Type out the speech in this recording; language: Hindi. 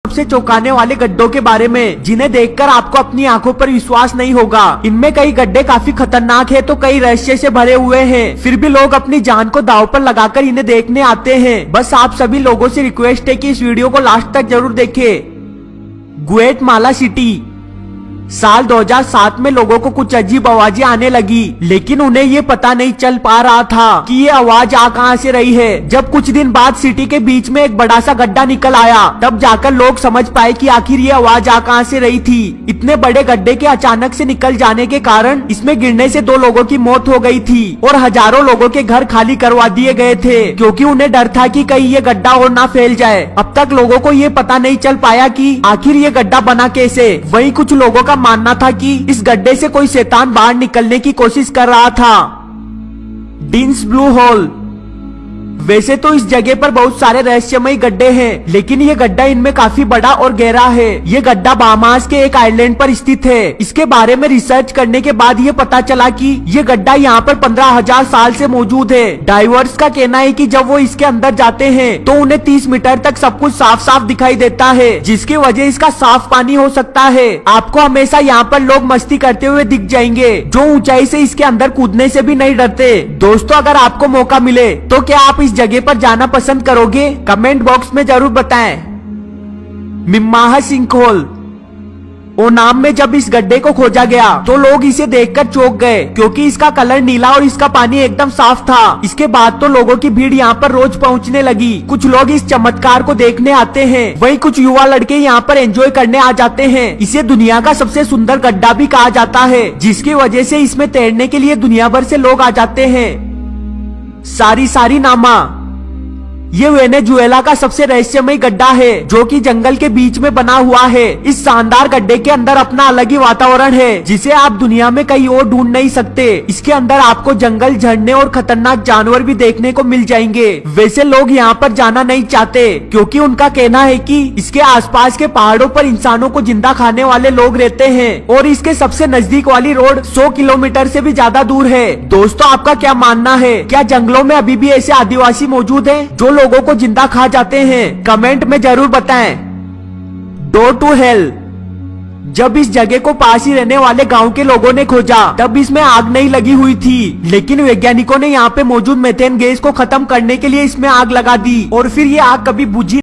सबसे चौंकाने वाले गड्ढों के बारे में, जिन्हें देखकर आपको अपनी आंखों पर विश्वास नहीं होगा। इनमें कई गड्ढे काफी खतरनाक है तो कई रहस्य से भरे हुए हैं। फिर भी लोग अपनी जान को दांव पर लगाकर इन्हें देखने आते हैं। बस आप सभी लोगों से रिक्वेस्ट है कि इस वीडियो को लास्ट तक जरूर देखें। Guatemala city. साल 2007 में लोगों को कुछ अजीब आवाजें आने लगी, लेकिन उन्हें ये पता नहीं चल पा रहा था कि ये आवाज आ कहां से रही है। जब कुछ दिन बाद सिटी के बीच में एक बड़ा सा गड्ढा निकल आया, तब जाकर लोग समझ पाए कि आखिर ये आवाज आ कहां से रही थी। इतने बड़े गड्ढे के अचानक से निकल जाने के कारण इसमें गिरने से 2 लोगों की मौत हो गई थी और हजारों लोगों के घर खाली करवा दिए गए थे, क्योंकि उन्हें डर था कि कहीं ये गड्ढा और ना फैल जाए। अब तक लोगों को ये पता नहीं चल पाया कि आखिर ये गड्ढा बना कैसे। वहीं कुछ लोगों का मानना था कि इस गड्ढे से कोई शैतान बाहर निकलने की कोशिश कर रहा था। Dean's Blue Hole. वैसे तो इस जगह पर बहुत सारे रहस्यमयी गड्ढे हैं, लेकिन ये गड्ढा इनमें काफी बड़ा और गहरा है। ये गड्ढा बाहामास के एक आइलैंड पर स्थित है। इसके बारे में रिसर्च करने के बाद ये पता चला कि ये गड्ढा यहाँ पर 15,000 साल से मौजूद है। डाइवर्स का कहना है कि जब वो इसके अंदर जाते हैं तो उन्हें 30 मीटर तक सब कुछ साफ साफ दिखाई देता है, जिसकी वजह इसका साफ पानी हो सकता है। आपको हमेशा यहाँ पर लोग मस्ती करते हुए दिख जाएंगे, जो ऊंचाई से इसके अंदर कूदने से भी नहीं डरते। दोस्तों, अगर आपको मौका मिले तो क्या आप इस जगह पर जाना पसंद करोगे? कमेंट बॉक्स में जरूर बताएं। मिम्माहा सिंकहोल। ओनाम में जब इस गड्ढे को खोजा गया तो लोग इसे देखकर चौंक गए, क्योंकि इसका कलर नीला और इसका पानी एकदम साफ था। इसके बाद तो लोगों की भीड़ यहाँ पर रोज पहुँचने लगी। कुछ लोग इस चमत्कार को देखने आते हैं, वहीं कुछ युवा लड़के यहाँ पर एंजॉय करने आ जाते हैं। इसे दुनिया का सबसे सुंदर गड्ढा भी कहा जाता है, जिसकी वजह से इसमें तैरने के लिए दुनिया भर से लोग आ जाते हैं। सारीनामा। ये वेनेजुएला का सबसे रहस्यमय गड्ढा है, जो कि जंगल के बीच में बना हुआ है। इस शानदार गड्ढे के अंदर अपना अलग ही वातावरण है, जिसे आप दुनिया में कहीं और ढूंढ नहीं सकते। इसके अंदर आपको जंगल, झरने और खतरनाक जानवर भी देखने को मिल जाएंगे। वैसे लोग यहाँ पर जाना नहीं चाहते, क्योंकि उनका कहना है कि इसके आसपास के पहाड़ों पर इंसानों को जिंदा खाने वाले लोग रहते हैं और इसके सबसे नजदीक वाली रोड 100 किलोमीटर से भी ज्यादा दूर है। दोस्तों, आपका क्या मानना है? क्या जंगलों में अभी भी ऐसे आदिवासी मौजूद हैं जो लोगों को जिंदा खा जाते हैं? कमेंट में जरूर बताएं। Door to Hell. जब इस जगह को पास ही रहने वाले गांव के लोगों ने खोजा, तब इसमें आग नहीं लगी हुई थी, लेकिन वैज्ञानिकों ने यहाँ पे मौजूद मीथेन गैस को खत्म करने के लिए इसमें आग लगा दी और फिर ये आग कभी बुझी